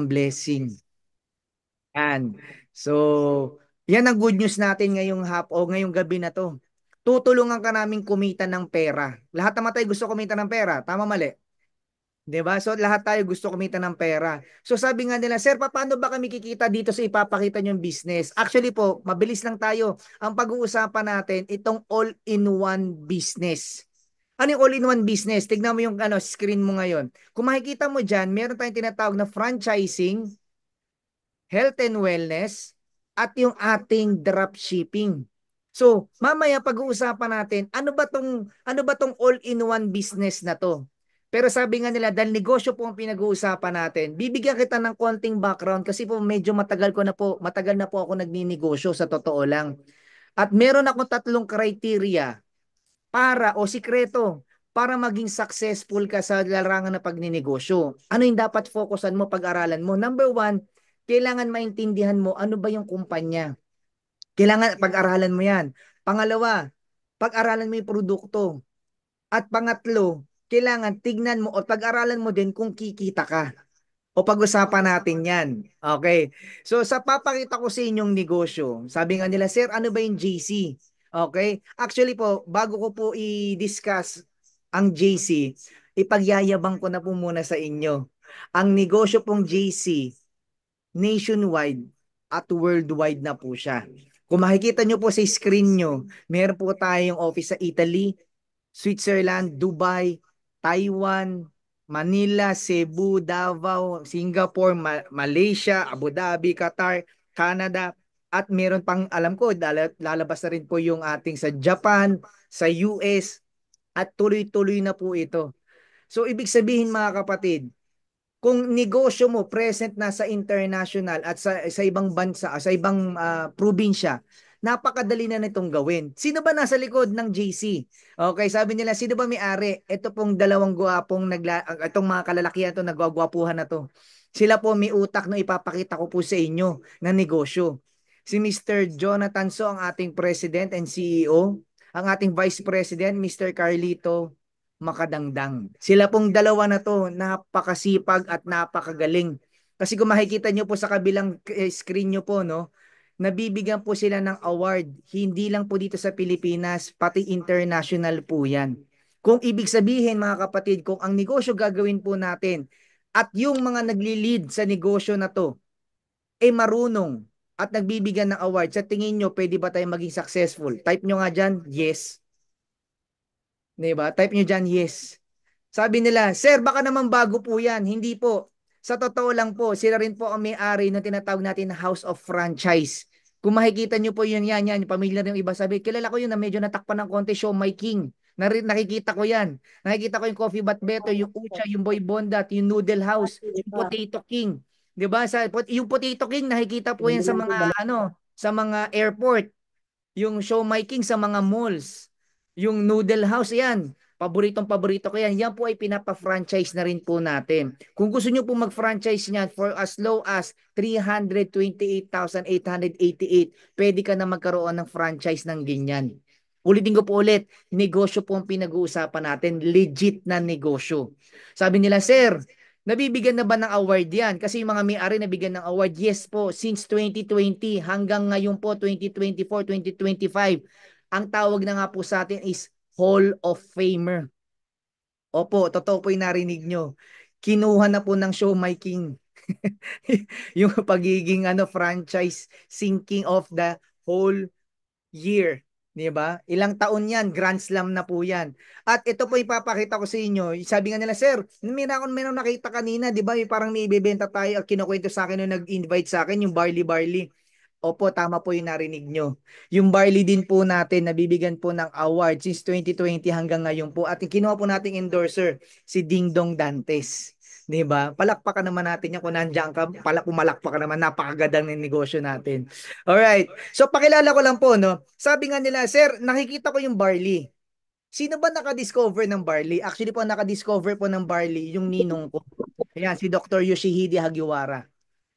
blessing. Yan. So, yan ang good news natin ngayong ngayong gabi na to. Tutulungan ka namin kumita ng pera. Lahat naman tayo gusto kumita ng pera. Tama mali? 'Di ba? So lahat tayo gusto kumita ng pera. So sabi nga nila, "Sir, paano ba kami kikita dito sa ipapakita niyong business?" Actually po, mabilis lang tayo. Ang pag-uusapan natin itong all-in-one business. Ano yung all-in-one business? Tignan mo yung screen mo ngayon. Kung makikita mo diyan, meron tayong tinatawag na franchising, health and wellness, at yung ating dropshipping. So, mamaya pag-uusapan natin, ano ba tong all-in-one business na to? Pero sabi nga nila, dahil negosyo po ang pinag-uusapan natin, bibigyan kita ng konting background kasi po medyo matagal na po ako nagninegosyo sa totoo lang. At meron akong tatlong criteria sikreto para maging successful ka sa larangan ng pagninegosyo. Ano yung dapat fokusan mo, pag-aralan mo? Number one, kailangan maintindihan mo ano ba yung kumpanya. Kailangan pag-aralan mo yan. Pangalawa, pag-aralan mo yung produkto. At pangatlo, kailangan tignan mo o pag-aralan mo din kung kikita ka. O pag-usapan natin yan. Okay. So sa papakita ko sa inyong negosyo, sabi nga nila, "Sir, ano ba yung JC?" Okay. Actually po, bago ko po i-discuss ang JC, ipagyayabang ko na po muna sa inyo. Ang negosyo pong JC, nationwide at worldwide na po siya. Kung makikita nyo po sa screen nyo, meron po tayong office sa Italy, Switzerland, Dubai, Taiwan, Manila, Cebu, Davao, Singapore, Malaysia, Abu Dhabi, Qatar, Canada, at meron pang alam ko, lalabas na rin po yung ating sa Japan, sa US, at tuloy-tuloy na po ito. So, ibig sabihin mga kapatid, kung negosyo mo present na sa international at sa ibang bansa, sa ibang probinsya, napakadali na nitong gawin. Sino ba nasa likod ng JC? Okay, sabi nila, sino ba may-ari? Ito pong dalawang guwapong itong mga kalalakihan to, nagwagwapuhan na to. Sila po may utak na ipapakita ko po sa inyo na negosyo. Si Mr. Jonathan So, ang ating President and CEO. Ang ating Vice President, Mr. Carlito Makadangdang. Sila pong dalawa na to, napakasipag at napakagaling. Kasi kung makikita nyo po sa kabilang screen nyo po, no, nabibigyan po sila ng award. Hindi lang po dito sa Pilipinas, pati international po yan. Kung ibig sabihin mga kapatid, kung ang negosyo gagawin po natin at yung mga nagli-lead sa negosyo na to, eh marunong at nagbibigyan ng award, sa tingin nyo, pwede ba tayo maging successful? Type nyo nga dyan, yes. Diba? Type nyo dyan, yes. Sabi nila, "Sir, baka naman bago po yan." Hindi po. Sa totoo lang po, sila rin po ang may-ari ng tinatawag natin na House of Franchise. Kung makikita nyo po yun, yan, yung pamilya rin yung iba. Sabi, kilala ko yun na medyo natakpan ng konti, Show My King. Nakikita ko yan. Nakikita ko yung Coffee But Better, yung Ucha, yung Boy Bondat, yung Noodle House, yung Potato King. 'Di ba? Yung Potato King, nakikita po yan sa mga airport. Yung Show My King sa mga malls. Yung Noodle House, yan. Paboritong paborito ko yan. Yan po ay pinapa-franchise na rin po natin. Kung gusto nyo po mag-franchise niyan for as low as 328,888, pwede ka na magkaroon ng franchise ng ganyan. Ulitin ko po ulit, negosyo po ang pinag-uusapan natin, legit na negosyo. Sabi nila, "Sir, nabibigyan na ba ng award yan?" Kasi yung mga may-ari nabigyan ng award. Yes po, since 2020 hanggang ngayon po 2024, 2025. Ang tawag na nga po sa atin is Hall of Famer. Opo, totoo po yung narinig nyo. Kinuha na po ng Show My King yung pagiging franchise sinking of the whole year. 'Di ba? Ilang taon 'yan, Grand Slam na po 'yan. At ito po ipapakita ko sa inyo. Sabi nga nila, "Sir, meron nakita kanina, 'di ba? Parang may ibebenta tayo." At kinukuwento sa akin nung nag-invite sa akin yung barley barley. Opo, tama po yung narinig nyo. Yung barley din po natin, nabibigyan po ng award since 2020 hanggang ngayon po. At kinuha po nating endorser, si Ding Dong Dantes. 'Di ba? Palakpakan naman natin yan kung nandiyan ka, pumalakpakan naman, napakagandang ng negosyo natin. Alright. So pakilala ko lang po, no. Sabi nga nila, "Sir, nakikita ko yung barley." Sino ba naka-discover ng barley? Actually po, naka-discover po ng barley yung ninong ko. Ayan, si Dr. Yoshihide Hagiwara.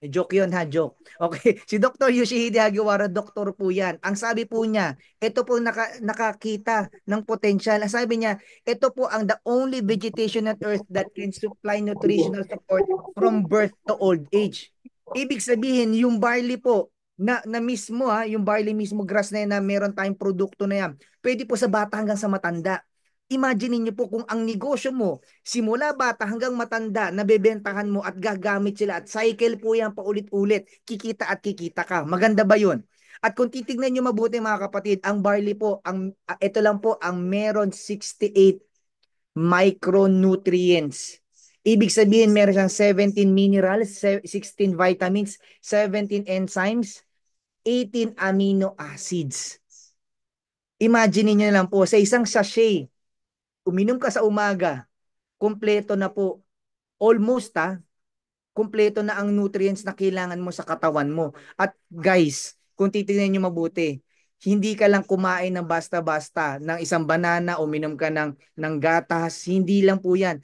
Joke yun ha, joke. Okay, si Dr. Yoshihide Hagiwara, doktor po yan. Ang sabi po niya, ito po nakakita ng potential. Ang sabi niya, ito po ang the only vegetation on earth that can supply nutritional support from birth to old age. Ibig sabihin, yung barley po, na mismo ha, yung barley mismo, grass na yan, na meron tayong produkto na yan, pwede po sa bata hanggang sa matanda. Imagine niyo po kung ang negosyo mo simula bata hanggang matanda, nabebentahan mo at gagamit sila at cycle po yan paulit-ulit. Kikita at kikita ka. Maganda ba yun? At kung titignan nyo mabuti mga kapatid, ang barley po, ito lang po, ang meron 68 micronutrients. Ibig sabihin, meron siyang 17 minerals, 16 vitamins, 17 enzymes, 18 amino acids. Imagine niyo lang po, sa isang sachet, uminom ka sa umaga, kumpleto na po, almost kumpleto na ang nutrients na kailangan mo sa katawan mo. At guys, kung titingnan nyo mabuti, hindi ka lang kumain ng basta-basta ng isang banana o minom ka ng gatas. Hindi lang po yan.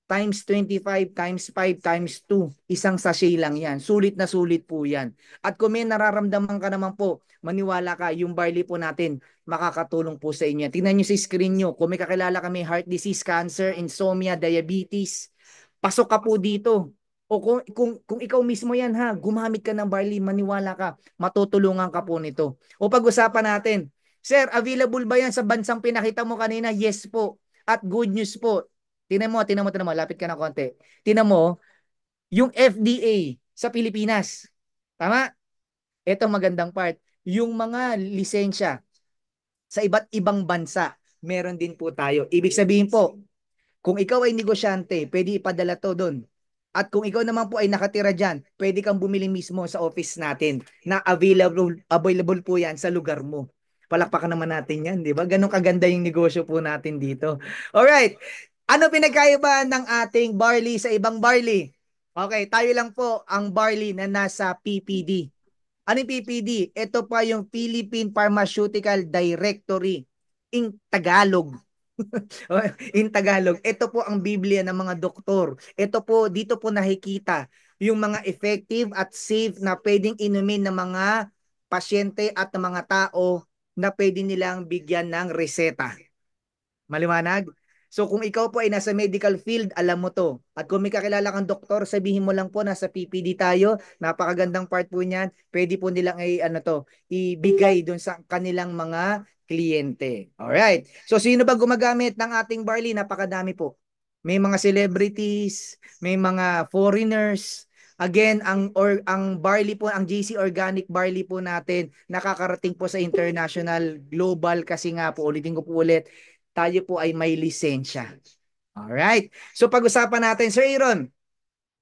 Times 25, times 5, times 2. Isang sachet lang yan. Sulit na sulit po yan. At kung may nararamdaman ka naman po, maniwala ka, yung barley po natin, makakatulong po sa inyo. Tingnan nyo sa screen nyo. Kung may kakilala kami, heart disease, cancer, insomnia, diabetes, pasok ka po dito. O kung ikaw mismo yan ha, gumamit ka ng barley, maniwala ka, matutulungan ka po nito. O pag-usapan natin, Sir, available ba yan sa bansang pinakita mo kanina? Yes po. At good news po, tinan mo, lapit ka ng konti. Tinan mo, yung FDA sa Pilipinas. Tama? Ito magandang part. Yung mga lisensya sa iba't ibang bansa, meron din po tayo. Ibig sabihin po, kung ikaw ay negosyante, pwede ipadala to doon. At kung ikaw naman po ay nakatira dyan, pwede kang bumili mismo sa office natin na available po yan sa lugar mo. Palakpakan naman natin yan, di ba? Ganun kaganda yung negosyo po natin dito. Alright, ano pinagkaiba ng ating barley sa ibang barley? Okay, tayo lang po ang barley na nasa PPD. Ano yung PPD? Ito pa yung Philippine Pharmaceutical Directory in Tagalog. In Tagalog, ito po ang Biblia ng mga doktor. Ito po, dito po nakikita yung mga effective at safe na pwedeng inumin ng mga pasyente at ng mga tao na pwede nilang bigyan ng reseta. Maliwanag? So kung ikaw po ay nasa medical field, alam mo to. At kung may kakilala kang doktor, sabihin mo lang po nasa PPD tayo. Napakagandang part po niyan. Pwede po nilang ibigay doon sa kanilang mga kliyente. Alright. So sino ba gumagamit ng ating barley? Napakadami po. May mga celebrities, may mga foreigners. Again, ang barley po, ang JC Organic barley po natin, nakakarating po sa international, global kasi nga po, ulitin ko po ulit, tayo po ay may lisensya. Alright. So pag-usapan natin, Sir Aaron,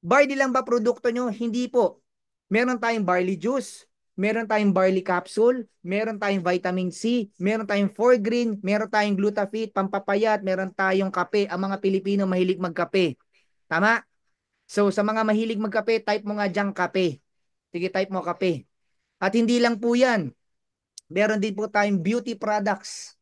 barley lang ba produkto nyo? Hindi po. Meron tayong barley juice, meron tayong barley capsule, meron tayong vitamin C, meron tayong forgreen, meron tayong glutafit, pampapayat, meron tayong kape. Ang mga Pilipino mahilig magkape. Tama? So sa mga mahilig magkape, type mo nga dyan kape. Sige, type mo kape. At hindi lang po yan. Meron din po tayong beauty products.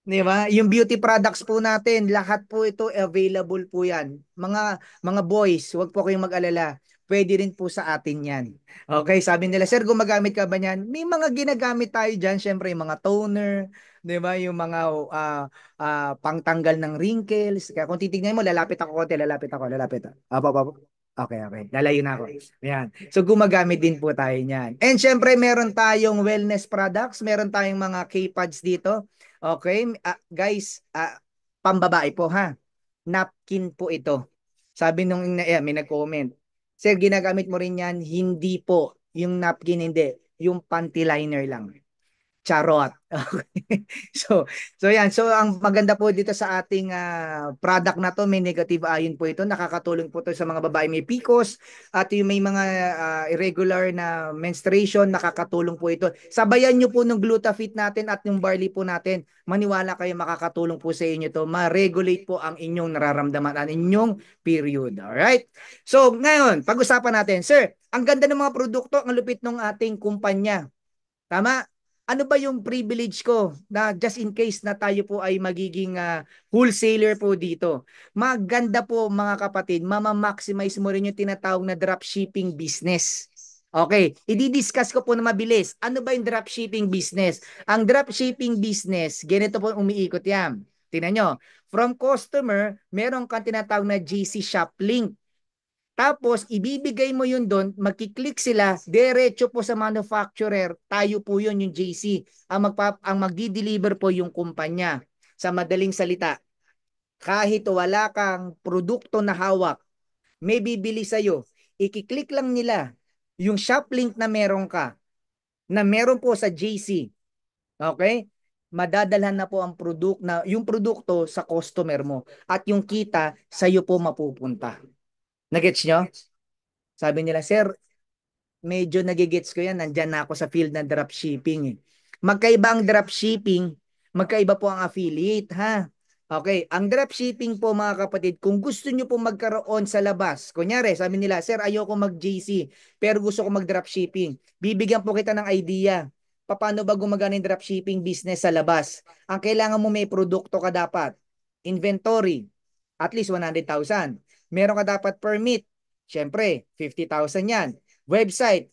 Di ba? Yung beauty products po natin, lahat po ito available po yan. Mga boys, huwag po kayong mag-alala. Pwede rin po sa atin yan. Okay, sabi nila, sir, gumagamit ka ba niyan? May mga ginagamit tayo dyan, syempre yung mga toner, di ba? Yung mga pangtanggal ng wrinkles. Kaya kung titignan mo, lalapit ako konti, lalapit ako. Apo. Okay, okay. Lalayo na ako. Yan. So gumagamit din po tayo niyan. And syempre meron tayong wellness products, meron tayong mga K-pads dito. Okay, guys, pambabae po ha. Napkin po ito. Sabi nung may nag-comment. Sir, ginagamit mo rin yan? Hindi po. Yung napkin hindi. Yung panty liner lang. Charot. Okay. So yan. So ang maganda po dito sa ating product na to, may negative ion po ito. Nakakatulong po to sa mga babae may PCOS at yung may mga irregular na menstruation, nakakatulong po ito. Sabayan nyo po ng Glutafit natin at yung barley po natin. Maniwala kayo, makakatulong po sa inyo to. Ma-regulate po ang inyong nararamdaman, ang inyong period. Alright? So ngayon, pag-usapan natin. Sir, ang ganda ng mga produkto, ang lupit ng ating kumpanya. Tama? Ano ba yung privilege ko na just in case na tayo po ay magiging wholesaler po dito? Maganda po mga kapatid, mama-maximize mo rin yung tinatawag na dropshipping business. Okay, i-discuss ko po na mabilis. Ano ba yung dropshipping business? Ang dropshipping business, ganito po umiikot yan. Tingnan nyo. From customer, meron kang tinatawag na GC shop link. Tapos, ibibigay mo yun doon, magkiklik sila, diretso po sa manufacturer, tayo po yun yung JC. Ang magdi-deliver po yung kumpanya. Sa madaling salita, kahit wala kang produkto na hawak, may bibili sa'yo, ikiklik lang nila yung shop link na meron ka, na meron po sa JC, okay? Madadalhan na po ang yung produkto sa customer mo at yung kita sa'yo po mapupunta. Nagets nyo? Sabi nila, sir, medyo nagigets ko yan. Nandyan na ako sa field ng dropshipping. Eh. Magkaiba ang dropshipping, magkaiba po ang affiliate, ha? Okay, ang dropshipping po mga kapatid, kung gusto nyo po magkaroon sa labas, kunyari, sabi nila, sir, ayoko mag-JC, pero gusto ko mag-dropshipping. Bibigyan po kita ng idea. Paano ba gumagana yung dropshipping business sa labas? Ang kailangan mo may produkto ka dapat. Inventory, at least 100,000. Meron ka dapat permit, syempre, 50,000 yan. Website.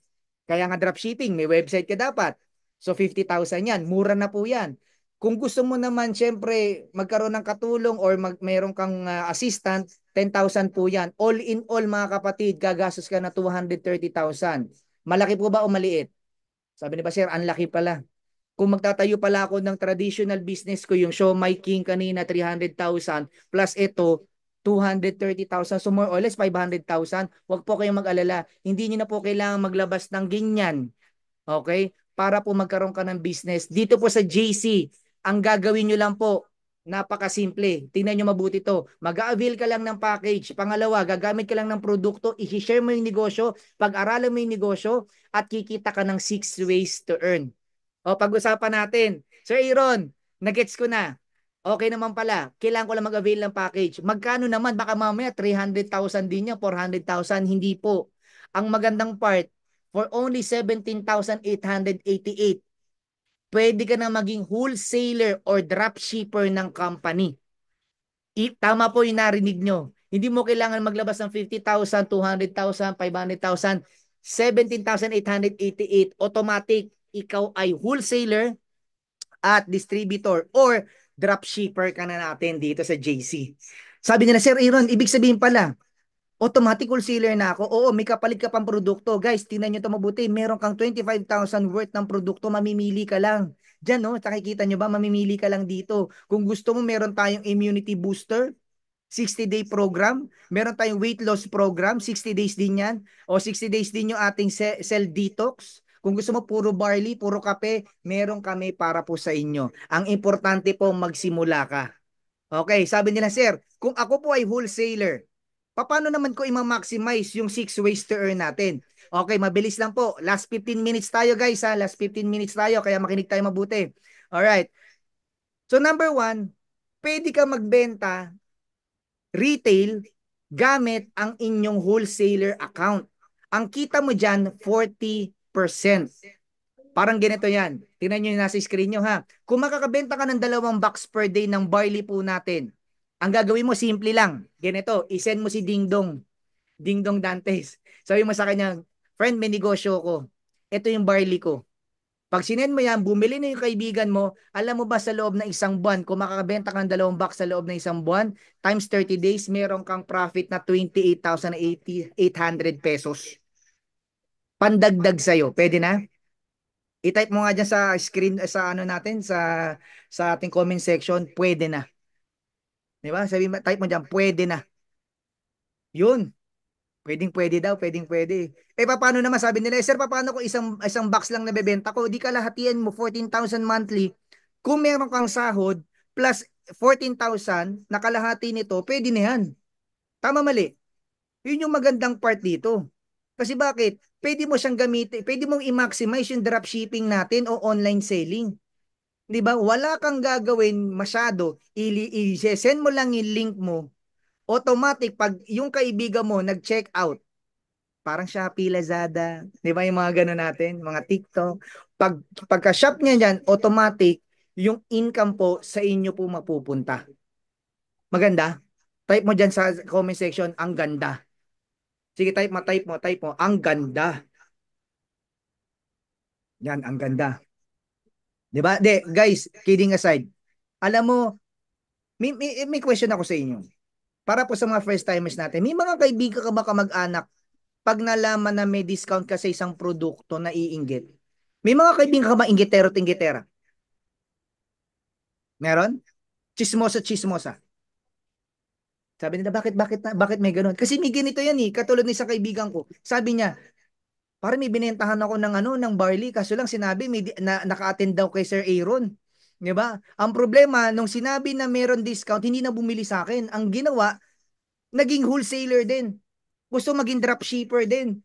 Kaya nga dropshipping, may website ka dapat. So 50,000 yan. Mura na po yan. Kung gusto mo naman, syempre, magkaroon ng katulong or mayroon kang assistant, 10,000 po yan. All in all, mga kapatid, gagastos ka na 230,000. Malaki po ba o maliit? Sabi ni ba, sir, ang laki pala. Kung magtatayo pala ako ng traditional business ko, yung Show My King kanina, 300,000, plus ito, 230,000, so more or less 500,000. Huwag po kayong mag-alala. Hindi niyo na po kailangan maglabas ng ganyan. Okay? Para po magkaroon ka ng business. Dito po sa JC, ang gagawin nyo lang po, napakasimple. Tingnan nyo mabuti to. Mag-avail ka lang ng package. Pangalawa, gagamit ka lang ng produkto, i-share mo yung negosyo, pag-aralan mo yung negosyo, at kikita ka ng 6 ways to earn. O, pag-usapan natin. Sir Aaron, nagets ko na. Okay naman pala. Kailangan ko lang mag-avail ng package. Magkano naman? Baka mamaya 300,000 din niya, 400,000. Hindi po. Ang magandang part, for only 17,888, pwede ka na maging wholesaler or dropshipper ng company. Tama po yung narinig nyo. Hindi mo kailangan maglabas ng 50,000, 200,000, 500,000, 17,888. Automatic, ikaw ay wholesaler at distributor or dropshipper ka na natin dito sa JC. Sabi nila, Sir Aaron, ibig sabihin pala, automatic wholesaler na ako. Oo, may kapalit ka pang produkto. Guys, tingnan nyo ito mabuti. Meron kang 25,000 worth ng produkto, mamimili ka lang. Diyan, no? Nakikita nyo ba? Mamimili ka lang dito. Kung gusto mo, meron tayong immunity booster, 60-day program. Meron tayong weight loss program, 60 days din yan. O 60 days din yung ating cell detox. Kung gusto mo puro barley, puro kape, meron kami para po sa inyo. Ang importante po magsimula ka. Okay, sabi nila, sir, kung ako po ay wholesaler, paano naman ko i-maximize yung 6 ways to earn natin? Okay, mabilis lang po. Last 15 minutes tayo guys ha. Last 15 minutes tayo, kaya makinig tayo mabuti. Alright. So number one, pwede ka magbenta retail gamit ang inyong wholesaler account. Ang kita mo dyan, 40%. Parang ganito yan. Tingnan nyo yung nasa screen nyo ha. Kung makakabenta ka ng 2 box per day ng barley po natin, ang gagawin mo simple lang. Ganito, isend mo si Ding Dong. Ding Dong Dantes. Sabi mo sa kanya, friend, may negosyo ko. Ito yung barley ko. Pag sinend mo yan, bumili na yung kaibigan mo, alam mo ba sa loob ng isang buwan, kung makakabenta ka ng 2 box sa loob ng isang buwan, times 30 days, meron kang profit na 28,800 pesos. Pandagdag sa'yo. Pwede na? I-type mo nga dyan sa screen, sa ano natin, sa ating comment section, pwede na. Di ba? Sabi mo, type mo dyan, pwede na. Yun. Pwedeng pwede daw, pwedeng pwede. Eh paano naman sabi nila, sir, paano ko isang box lang nabebenta ko? Di kalahatian mo 14,000 monthly. Kung meron kang sahod plus 14,000 na kalahati nito, pwede na yan. Tama mali. Yun yung magandang part dito. Kasi bakit? Pwede mo siyang gamitin, pwede mong i-maximize yung dropshipping natin o online selling. 'Di ba? Wala kang gagawin masyado. I-send mo lang yung link mo. Automatic pag yung kaibigan mo nag-check out, parang Shopee, Lazada, 'di ba yung mga gano'n natin, mga TikTok. Pagka-shop niya diyan, automatic yung income po sa inyo po mapupunta. Maganda? Type mo diyan sa comment section, ang ganda. Sige, type mo, ang ganda. Yan, ang ganda. 'Di ba? De, guys, kidding aside. Alam mo, may question ako sa inyo. Para po sa mga first timers natin, may mga kaibigan ka ba kamag-anak pag nalaman na may discount ka sa isang produkto na iinggit? May mga kaibigan ka ba inggitero at inggitera? Meron? Chismosa, chismosa. Sabi nila, bakit may ganun? Kasi may ganito yan eh. Katulad ni sa kaibigan ko. Sabi niya, parang may binentahan ako ng ano, ng barley. Kaso lang sinabi, naka-attend daw kay Sir Aaron. 'Di ba? Ang problema, nung sinabi na meron discount, hindi na bumili sa akin. Ang ginawa, naging wholesaler din. Gusto maging dropshipper din.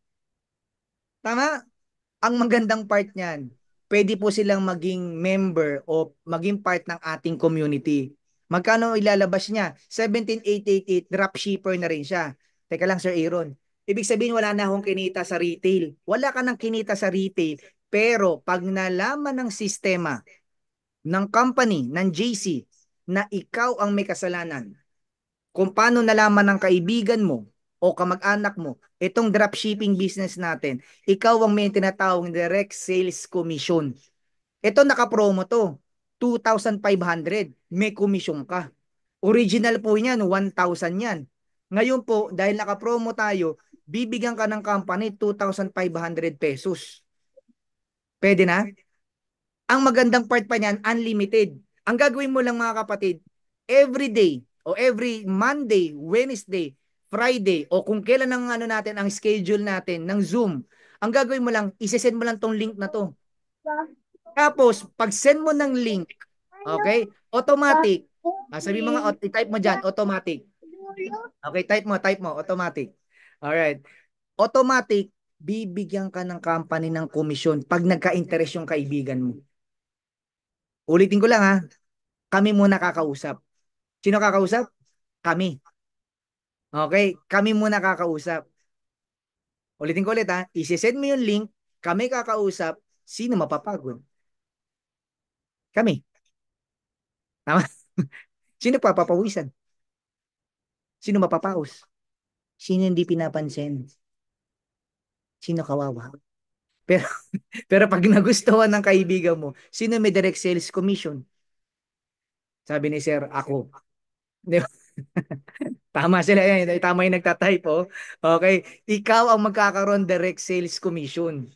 Tama? Ang magandang part niyan, pwede po silang maging member o maging part ng ating community. Magkano ilalabas niya? 17,888, dropshipper na rin siya. Teka lang, Sir Aaron. Ibig sabihin, wala na akong kinita sa retail. Wala ka nang kinita sa retail. Pero pag nalaman ng sistema, ng company, ng JC, na ikaw ang may kasalanan, kung paano nalaman ng kaibigan mo o kamag-anak mo itong dropshipping business natin, ikaw ang may tinatawag direct sales commission. Ito naka-promo to. 2,500. May commission ka. Original po niyan, 1,000 yan. Ngayon po, dahil naka-promo tayo, bibigyan ka ng company 2,500 pesos. Pwede na? Ang magandang part pa niyan, unlimited. Ang gagawin mo lang mga kapatid, every day o every Monday, Wednesday, Friday o kung kailan ang ano natin ang schedule natin ng Zoom, ang gagawin mo lang, isesend mo lang tong link na to. Tapos, pag send mo ng link, okay, automatic, sabi mga, i-type mo dyan, automatic. Okay, type mo, automatic. Alright. Automatic, bibigyan ka ng company ng komisyon pag nagka-interest yung kaibigan mo. Ulitin ko lang ha, kami muna kakausap. Sino kakausap? Kami. Okay? Kami muna kakausap. Ulitin ko ulit ha. Isisend mo yung link. Kami kakausap. Sino mapapagod? Kami. Tama? Sino papapawisan? Sino mapapaus? Sino hindi pinapansin? Sino kawawa? Pero, pero pag nagustuhan ng kaibigan mo, sino may direct sales commission? Sabi ni Sir, ako. Di ba? Tama sila yan. Tama yung nagtatype, oh. Okay? Ikaw ang magkakaroon direct sales commission.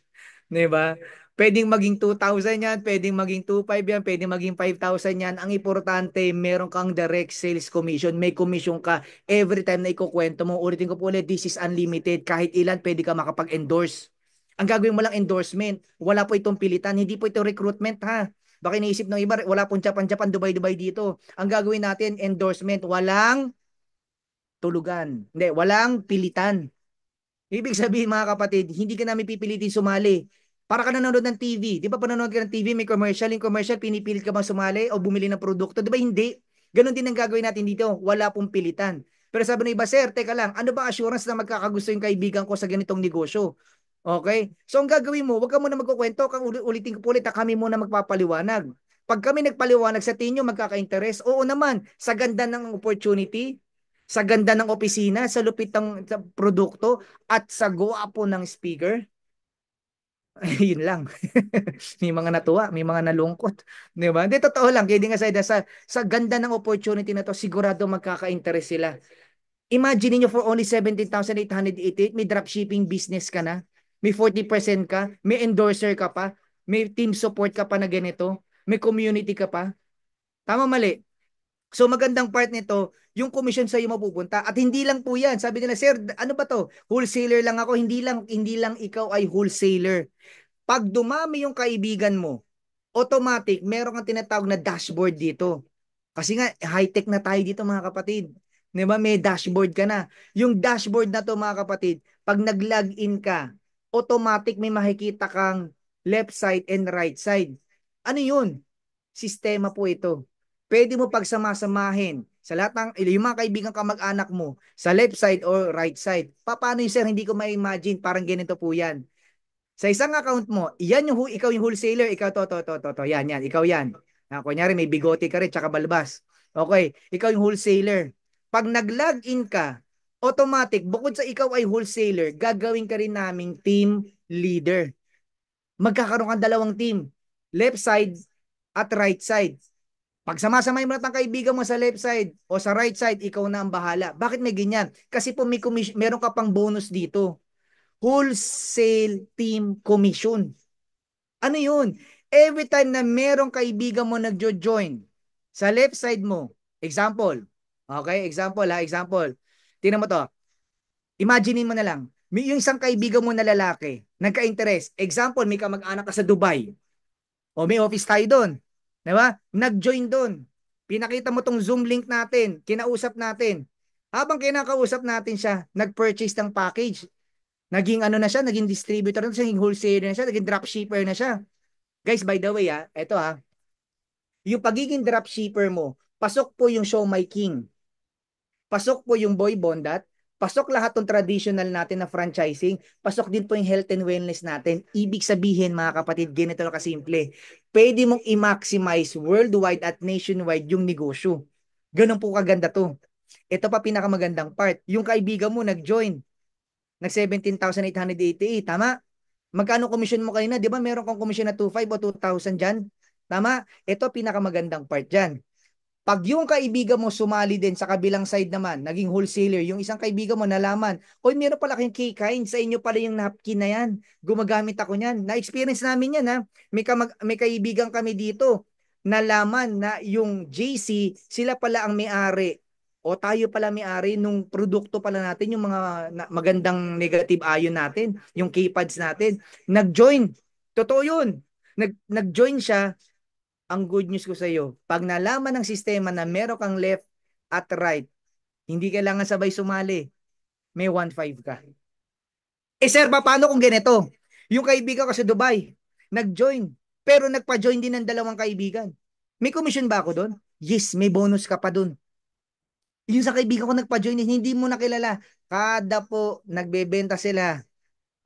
'Di ba? Pwedeng maging 2,000 yan, pwedeng maging 2,500 yan, pwedeng maging 5,000 yan. Ang importante, meron kang direct sales commission. May commission ka every time na ikukwento mo. Ulitin ko po ulit, this is unlimited. Kahit ilan, pwede ka makapag-endorse. Ang gagawin mo lang endorsement. Wala po itong pilitan. Hindi po ito recruitment ha. Baka iniisip ng iba, wala pong Japan, Dubai dito. Ang gagawin natin, endorsement. Walang tulugan. Hindi, walang pilitan. Ibig sabihin mga kapatid, hindi ka namin pipilitin sumali. Para ka nanonood ng TV. Di ba panonood ka ng TV, may commercial, yung commercial, pinipilit ka bang sumali o bumili ng produkto? Di ba hindi? Ganon din ang gagawin natin dito. Wala pong pilitan. Pero sabi ng iba, sir, teka lang, ano ba assurance na magkakagusto yung kaibigan ko sa ganitong negosyo? Okay? So ang gagawin mo, wag ka muna magkukwento, kang ulitin ko po ulit, kami muna magpapaliwanag. Pag kami nagpaliwanag sa tinyo, magkaka-interest, oo naman, sa ganda ng opportunity, sa ganda ng opisina, sa lupit ng sa produkto, at sa gwapo ng speaker, yun lang. May mga natuwa, may mga nalungkot. Di ba? Hindi, totoo lang. Kidding aside, sa ganda ng opportunity na to, sigurado magkaka-interest sila. Imagine niyo for only 17,888, may dropshipping business ka na, may 40% ka, may endorser ka pa, may team support ka pa na ganito, may community ka pa. Tama mali? So magandang part nito, yung commission sa iyo mapupunta at hindi lang po 'yan. Sabi nila, "Sir, ano ba 'to? Wholesaler lang ako, hindi lang ikaw ay wholesaler." Pag dumami yung kaibigan mo, automatic meron kang tinatawag na dashboard dito. Kasi nga high-tech na tayo dito mga kapatid. 'Di ba? May dashboard ka na. Yung dashboard na to mga kapatid, pag nag-login ka, automatic may makikita kang left side and right side. Ano 'yun? Sistema po ito. Pwede mo pagsamasamahin sa lahat ng yung mga kaibigan kamag-anak mo sa left side or right side. Paano yun, sir? Hindi ko ma-imagine. Parang ganito po yan. Sa isang account mo, yan yung ikaw yung wholesaler, ikaw to. Yan, ikaw yan. Kunyari may bigote ka rin, tsaka balbas. Okay, ikaw yung wholesaler. Pag nag-login ka, automatic, bukod sa ikaw ay wholesaler, gagawin ka rin naming team leader. magkakaroon kang dalawang team. Left side at right side. Pag samasamahin mo na ang kaibigan mo sa left side o sa right side, ikaw na ang bahala. Bakit may ganyan? Kasi po meron ka pang bonus dito. Wholesale team commission. Ano yun? Every time na merong kaibigan mo nagjo-join sa left side mo, example, okay, example ha, example. Tingnan mo to. Imaginein mo na lang, may yung isang kaibigan mo na lalaki, nagka-interest. Example, may kamag-anak ka sa Dubai. O may office tayo doon. Di ba? Nag-join doon. Pinakita mo tong Zoom link natin. Kinausap natin. Habang kinakausap natin siya, nag-purchase ng package. Naging ano na siya, naging distributor na siya, naging wholesaler na siya, naging dropshipper na siya. Guys, by the way, eto yung pagiging dropshipper mo, pasok po yung Show My King. Pasok po yung Boy Bondat, pasok lahat ng traditional natin na franchising, pasok din po yung health and wellness natin. Ibig sabihin mga kapatid, ganito lang kasimple. Pwede mong i-maximize worldwide at nationwide yung negosyo. Ganun po kaganda to. Ito pa pinakamagandang part. Yung kaibigan mo nag-join, nag 17,888, tama? Magkano commission mo kanina? Di ba meron kang commission na 2,500 o 2,000 dyan? Tama? Ito pinakamagandang part dyan. Pag yung kaibigan mo sumali din sa kabilang side naman, naging wholesaler, yung isang kaibigan mo nalaman, oy, meron pala kayong K-Kind, sa inyo pala yung napkin na yan. Gumagamit ako niyan. Na-experience namin yan ha. May kaibigan kami dito, nalaman na yung JC, sila pala ang may-ari. O tayo pala may-ari nung produkto pala natin, yung mga magandang negative ion natin, yung K-Pads natin. Nag-join. Totoo yun. Nag-join siya. Ang good news ko sa iyo, pag nalaman ng sistema na meron kang left at right, hindi kailangan sabay sumali, may 1.5 ka. Eh sir, paano kung ganito? Yung kaibigan ko sa Dubai, nag-join, pero nagpa-join din ng dalawang kaibigan. May commission ba ako doon? Yes, may bonus ka pa doon. Yung sa kaibigan ko nagpa-join, hindi mo nakilala. Kada po nagbebenta sila,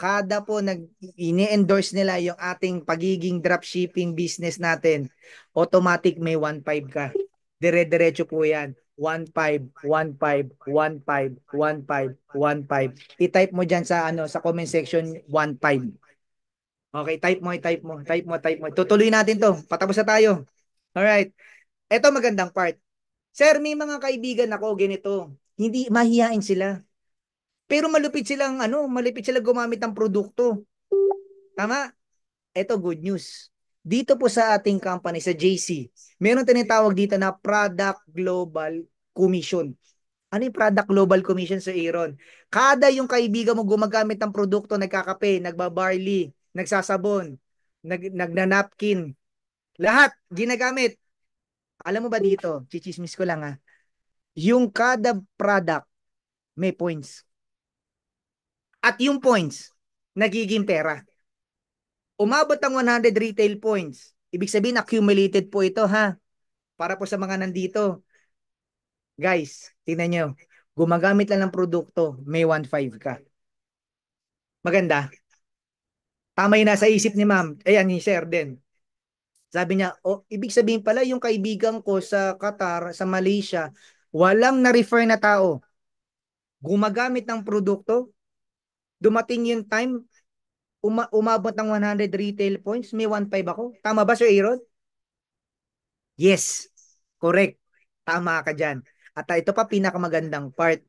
kada po ini-endorse nila yung ating pagiging dropshipping business natin, automatic may 1.5 ka. Dire-diretso po yan. 1.5, 1.5, 1.5, 1.5, 1.5. I-type mo dyan sa ano sa comment section 1.5. Okay, type mo. Tutuloy natin to. Patapos na tayo. Alright. Ito magandang part. Sir, may mga kaibigan ako ganito. Hindi mahihain sila. Pero malupit sila gumamit ng produkto. Tama? Ito good news. Dito po sa ating company, sa JC, meron tinatawag dito na Product Global Commission. Ano yung Product Global Commission sa Aaron? Kada yung kaibigan mo gumagamit ng produkto, nagkakape, nagbabarley, nagsasabon, nagnanapkin, lahat ginagamit. Alam mo ba dito, chichismis ko lang yung kada product may points. At yung points, nagiging pera. Umabot ang 100 retail points. Ibig sabihin, accumulated po ito para po sa mga nandito. Guys, tingnan nyo. Gumagamit lang ng produkto, may 1.5 ka. Maganda. Tama yung nasa isip ni ma'am. Ayan, ni sir din. Sabi niya, ibig sabihin pala yung kaibigan ko sa Qatar, sa Malaysia, walang na-refer na tao. Gumagamit ng produkto, dumating yung time, umabot ng 100 retail points, may 1.5 ako. Tama ba, Sir Aaron? Yes, correct. Tama ka dyan. At ito pa pinakamagandang part.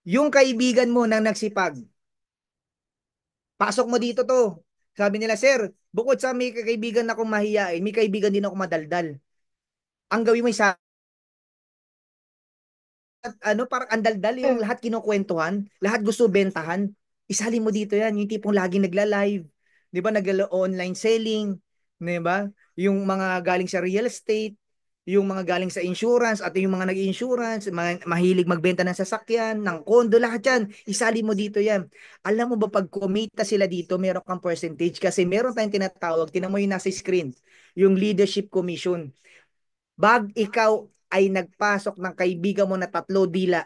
Yung kaibigan mo nang nagsipag, pasok mo dito to. Sabi nila, sir, bukod sa may kaibigan akong mahiyain, may kaibigan din ako madaldal. Ang gawin mo sa parang andaldal yung lahat kinukwentuhan, lahat gusto bentahan. Isali mo dito yan, yung tipong laging nagla-live, 'di ba? Nagla-online selling, 'di ba? Yung mga galing sa real estate, yung mga galing sa insurance at yung mga nag-insurance, mga mahilig magbenta ng sasakyan, ng kondo, lahat yan. Isali mo dito yan. Alam mo ba pag kumita sila dito, meron kang percentage kasi meron tayong tinatawag, tinan mo yung nasa screen, yung leadership commission. Bag ikaw ay nagpasok ng kaibigan mo na tatlo dila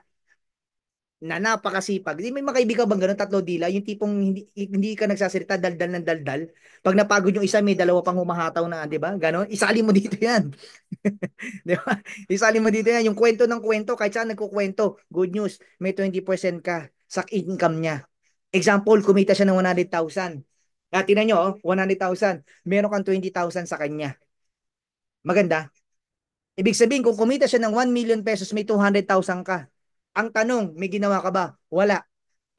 na napakasipag. Hindi may makaibigan bang ganun, tatlo dila, yung tipong hindi ka nagsasalita, daldal ng daldal. Pag napagod yung isa, may dalawa pang humahataw na, di ba? Ganon. Isali mo dito yan. Di ba? Isali mo dito yan. Yung kwento ng kwento, kahit saan nagkukwento, good news, may 20% ka sa income niya. Example, kumita siya ng 100,000. Tingnan nyo, oh, 100,000. Meron kang 20,000 sa kanya. Maganda. Ibig sabihin, kung kumita siya ng 1 million pesos, may 200,000 ka. Ang tanong, may ginawa ka ba? Wala.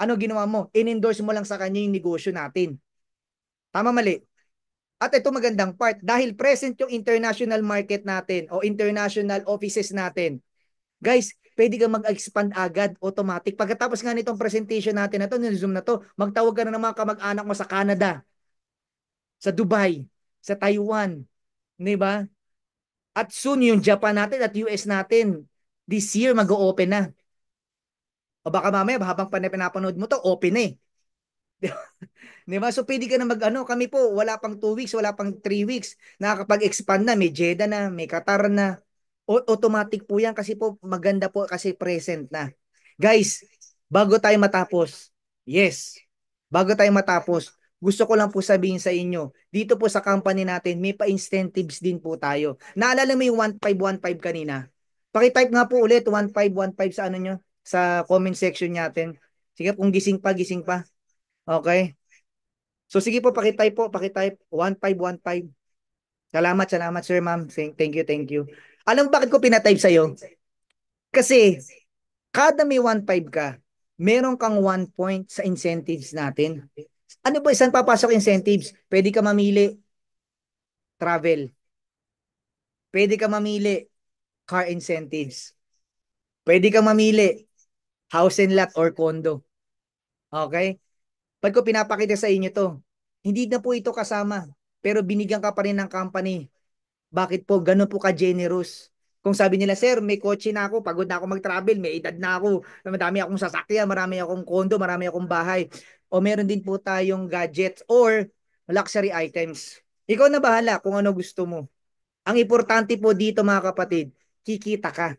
Ano ginawa mo? In-endorse mo lang sa kanya yung negosyo natin. Tama, mali? At ito magandang part, dahil present yung international market natin o international offices natin, guys, pwede kang mag-expand agad, automatic. Pagkatapos nga nitong presentation natin na to, ng Zoom na to, magtawag ka na ng mga kamag-anak mo sa Canada, sa Dubai, sa Taiwan, di ba? At soon yung Japan natin at US natin, this year mag-o-open na. O baka mamaya, habang pinapanood mo to, open na eh. Di ba? So pwede ka na mag-ano, kami po, wala pang 2 weeks, wala pang 3 weeks, nakakapag-expand na, may Jeddah na, may Qatar na. Automatic po yan kasi po maganda po kasi present na. Guys, bago tayo matapos, yes, bago tayo matapos, gusto ko lang po sabihin sa inyo, dito po sa company natin, may pa-incentives din po tayo. Naalala mo yung 1515 kanina? Pakitype nga po ulit, 1515 sa ano nyo, sa comment section natin. Sige, kung gising pa, gising pa. Okay? So sige po, pakitype 1515. Salamat, salamat sir, ma'am. Thank you, thank you. Alam mo bakit ko pinatype sa'yo? Kasi kada may 1.5 ka, meron kang 1 point sa incentives natin. Ano ba isang papasok incentives? Pwede ka mamili travel. Pwede ka mamili car incentives. Pwede ka mamili house and lot or condo. Okay? Pag ko pinapakita sa inyo to, hindi na po ito kasama. Pero binigyan ka pa rin ng company. Bakit po ganun po ka-generous? Kung sabi nila, sir, may kotse na ako, pagod na ako mag-travel, may edad na ako, madami akong sasakyan, marami akong kondo, marami akong bahay. O meron din po tayong gadgets or luxury items. Ikaw na bahala kung ano gusto mo. Ang importante po dito mga kapatid, kikita ka.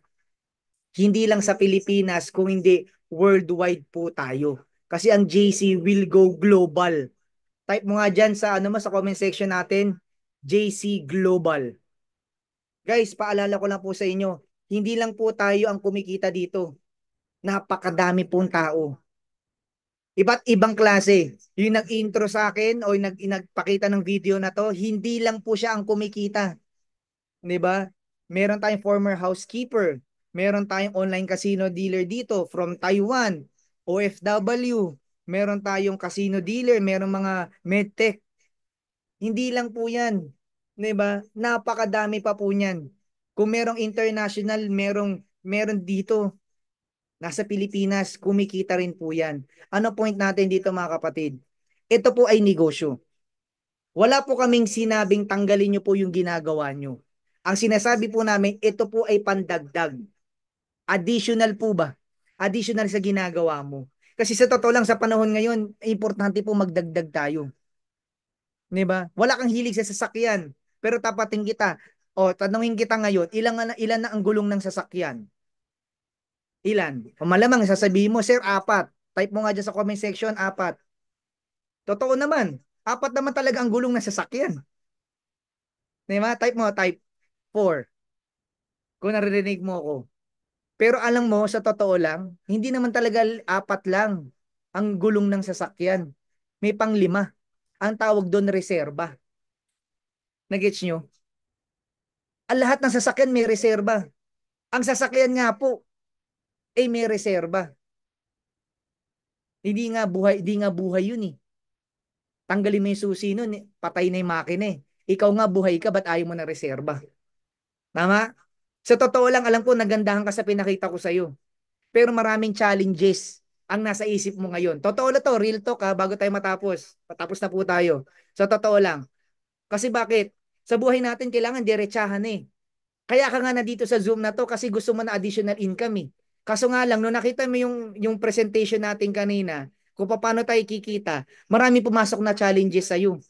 Hindi lang sa Pilipinas, kung hindi worldwide po tayo. Kasi ang JC will go global. Type mo nga dyan sa, ano mo, sa comment section natin, JC Global. Guys, paalala ko lang po sa inyo, hindi lang po tayo ang kumikita dito. Napakadami pong tao. Iba't ibang klase. Yung nag-intro sa akin o yung nagpakita ng video na to, hindi lang po siya ang kumikita. 'Di ba? Meron tayong former housekeeper. Meron tayong online casino dealer dito from Taiwan, OFW. Meron tayong casino dealer, meron mga medtech. Hindi lang po yan. 'Di ba? Napakadami pa po niyan. Kung merong international, meron dito. Nasa Pilipinas, kumikita rin po yan. Ano point natin dito mga kapatid? Ito po ay negosyo. Wala po kaming sinabing tanggalin nyo po yung ginagawa nyo. Ang sinasabi po namin, ito po ay pandagdag. Additional po ba? Additional sa ginagawa mo. Kasi sa totoo lang, sa panahon ngayon, importante po magdagdag tayo. 'Di ba? Wala kang hilig sa sasakyan, pero tapatin kita. O, tanungin kita ngayon, ilan na ang gulong ng sasakyan? Ilan? O malamang sasabihin mo, sir, 4. Type mo nga dyan sa comment section, 4. Totoo naman. 4 naman talaga ang gulong ng sasakyan. 'Di ba? Type mo, type 4. Kung naririnig mo ako. Pero alam mo, sa totoo lang, hindi naman talaga 4 lang ang gulong ng sasakyan. May pang-5. Ang tawag doon, reserba. Nagets nyo? Ang lahat ng sasakyan may reserba. Ang sasakyan nga po, ay may reserba. Hindi nga buhay yun eh. Tanggalin mo yung susi nun, eh. Patay na yung makina eh. Ikaw nga buhay ka, ba't ayaw mo na reserba? Tama? Sa totoo lang, alam ko, nagandahan ka sa pinakita ko sa'yo. Pero maraming challenges ang nasa isip mo ngayon. Totoo na to, real talk ha, bago tayo matapos. Patapos na po tayo. Sa totoo lang. Kasi bakit? Sa buhay natin, kailangan diretsahan eh. Kaya ka nga na dito sa Zoom na to kasi gusto mo na additional income eh. Kaso nga lang, nung nakita mo yung presentation natin kanina, kung paano tayo kikita, marami pumasok na challenges sa'yo.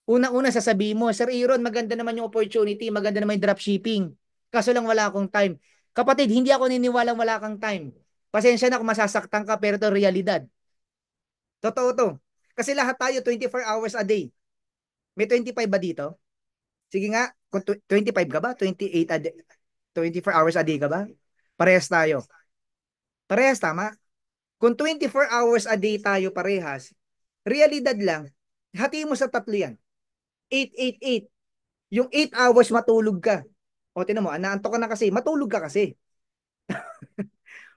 Una-una sasabihin mo, Sir Aaron, maganda naman yung opportunity, maganda naman yung dropshipping. Kaso lang wala akong time. Kapatid, hindi ako niniwalang wala kang time. Pasensya na kung masasaktan ka, pero ito realidad. Totoo to. Kasi lahat tayo 24 hours a day. May 25 ba dito? Sige nga, kung 25 ka ba? 28 a day. 24 hours a day ka ba? Parehas tayo. Parehas, tama? Kung 24 hours a day tayo parehas, realidad lang, Hatiin mo sa tatlo yan. 8, 8, 8. Yung 8 hours matulog ka. O tinan mo, naantok ka na kasi, matulog ka kasi.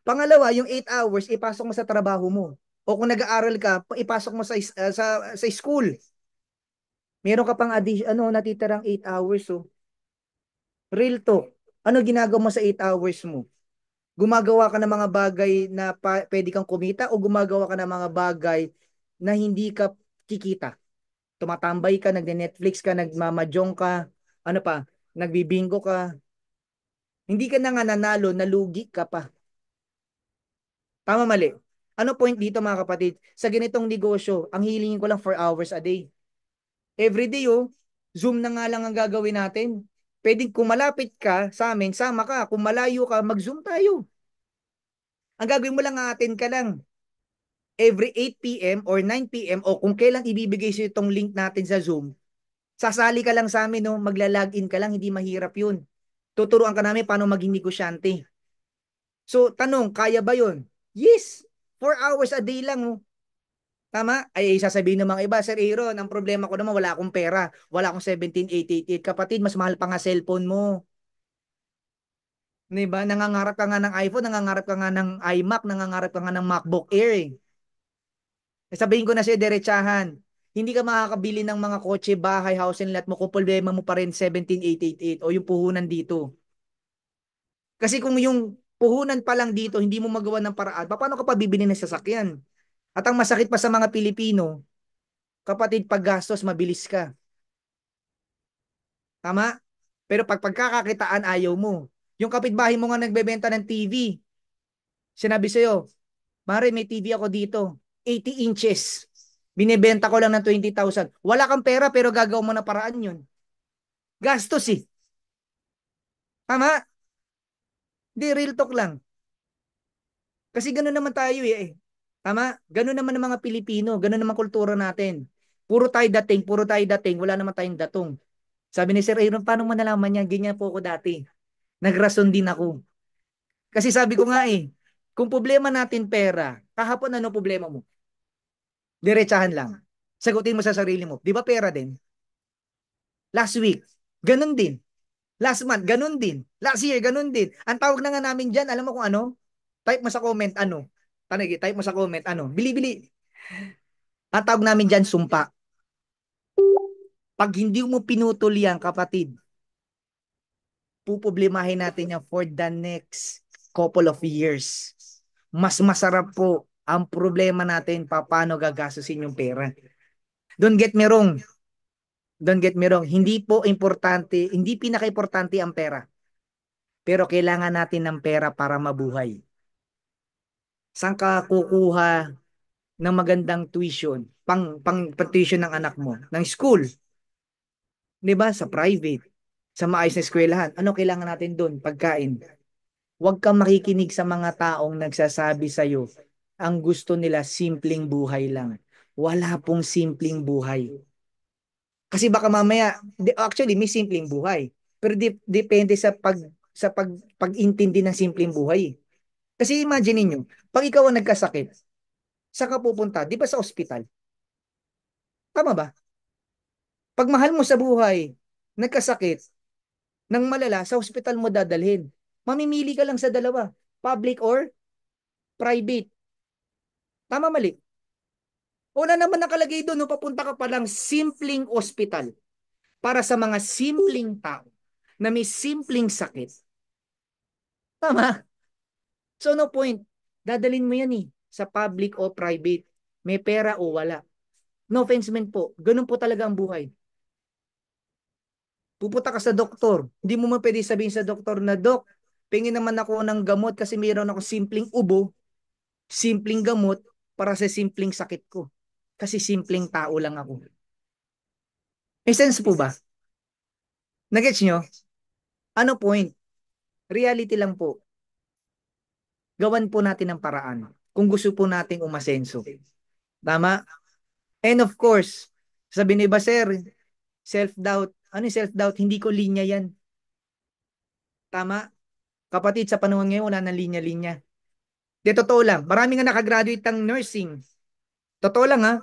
Pangalawa, yung 8 hours, ipasok mo sa trabaho mo. O kung nag-aaral ka, ipasok mo sa school. Meron ka pang natitirang 8 hours. Oh. Real to. Ano ginagawa mo sa 8 hours mo? Gumagawa ka ng mga bagay na pwede kang kumita o gumagawa ka ng mga bagay na hindi ka kikita? Tumatambay ka, nagne-Netflix ka, nagmamajong ka, ano pa, nagbibingo ka. Hindi ka na nga nanalo, nalugi ka pa. Tama mali. Ano point dito mga kapatid? Sa ganitong negosyo, ang hilingin ko lang 4 hours a day. Every day oh, Zoom na nga lang ang gagawin natin. Pwedeng kung malapit ka sa amin, sama ka. Kung malayo ka, mag-Zoom tayo. Ang gagawin mo lang, atin ka lang. Every 8 p.m. or 9 p.m. o kung kailan ibibigay sa itong link natin sa Zoom, sasali ka lang sa amin, no? Magla-login ka lang, hindi mahirap yun. Tuturuan ka namin paano maging negosyante. So, tanong, kaya ba yun? Yes! 4 hours a day lang, oh. Tama? Ay, sasabihin ng mga iba, Sir Aaron, ang problema ko naman, wala akong pera. Wala akong 17888. Kapatid, mas mahal pa nga cellphone mo. Diba? Nangangarap ka nga ng iPhone, nangangarap ka nga ng iMac, nangangarap ka nga ng MacBook Air. Eh. Sabihin ko na siya, derechahan. Hindi ka makakabili ng mga kotse, bahay, house and lot mo kung problema mo pa rin 17888 o yung puhunan dito. Kasi kung yung puhunan pa lang dito, hindi mo magawa ng paraan, paano ka pa bibili ng sasakyan? At ang masakit pa sa mga Pilipino, kapatid, paggastos, mabilis ka. Tama? Pero pag pagkakakitaan, ayaw mo. Yung kapitbahay mo nga nagbebenta ng TV, sinabi sa'yo, Mare, may TV ako dito, 80 inches. Binibenta ko lang ng 20,000. Wala kang pera pero gagawa mo na paraan yun. Gastos eh. Tama? Di, real talk lang. Kasi gano'n naman tayo eh. Tama? Gano'n naman ang mga Pilipino. Gano'n naman kultura natin. Puro tayo dating, wala naman tayong datong. Sabi ni Sir Aaron, paano mo nalaman yan? Ganyan po ako dati. Nagrason din ako. Kasi sabi ko nga eh, kung problema natin pera, kahapon ano problema mo? Diretsahan lang. Sagutin mo sa sarili mo. Di ba pera din? Last week, ganun din. Last month, ganun din. Last year, ganun din. Ang tawag na nga namin dyan, alam mo kung ano? Type mo sa comment, ano? Tanagi, type mo sa comment, ano? Bili-bili. Ang tawag namin dyan, sumpa. Pag hindi mo pinutol yan, kapatid, puproblemahin natin yan for the next couple of years. Mas masarap po ang problema natin paano gagastusin yung pera. Don't get me wrong. Don't get me wrong. Hindi po importante, hindi pinaka-importante ang pera. Pero kailangan natin ng pera para mabuhay. Saan ka kukuha ng magandang tuition, pang tuition ng anak mo, ng school, 'di ba? Sa private, sa maayos na eskwelahan. Ano kailangan natin doon? Pagkain. Huwag kang makikinig sa mga taong nagsasabi sa iyo ang gusto nila simpleng buhay lang. Wala pong simpleng buhay. Kasi baka mamaya, actually may simpleng buhay. Pero depende sa pag-intindi ng simpleng buhay. Kasi imagine niyo, pag ikaw ang nagkasakit, saan ka pupunta? Di ba sa ospital? Tama ba? Pag mahal mo sa buhay, nagkasakit, ng malala, sa ospital mo dadalhin. Mamimili ka lang sa dalawa, public or private. Tama mali? Una naman nakalagay doon, no, papunta ka pa lang simpleng ospital para sa mga simpleng tao na may simpleng sakit. Tama? So no point. Dadalhin mo yan eh, sa public o private. May pera o wala. No offense man po. Ganun po talaga ang buhay. Pupunta ka sa doktor. Hindi mo man pwede sabihin sa doktor na, Dok, pingin naman ako ng gamot kasi mayroon ako simpleng ubo, simpleng gamot para sa simpleng sakit ko. Kasi simpleng tao lang ako. May sense po ba? Nagets nyo? Ano point? Reality lang po. Gawan po natin ng paraan. Kung gusto po nating umasenso. Tama? And of course, sabi ni ba, sir, self-doubt. Ano yung self-doubt? Hindi ko linya yan. Tama? Kapatid, sa panahon ngayon, wala nang linya-linya. Di, totoo lang. Marami nga nakagraduate ng nursing. Totoo lang ha.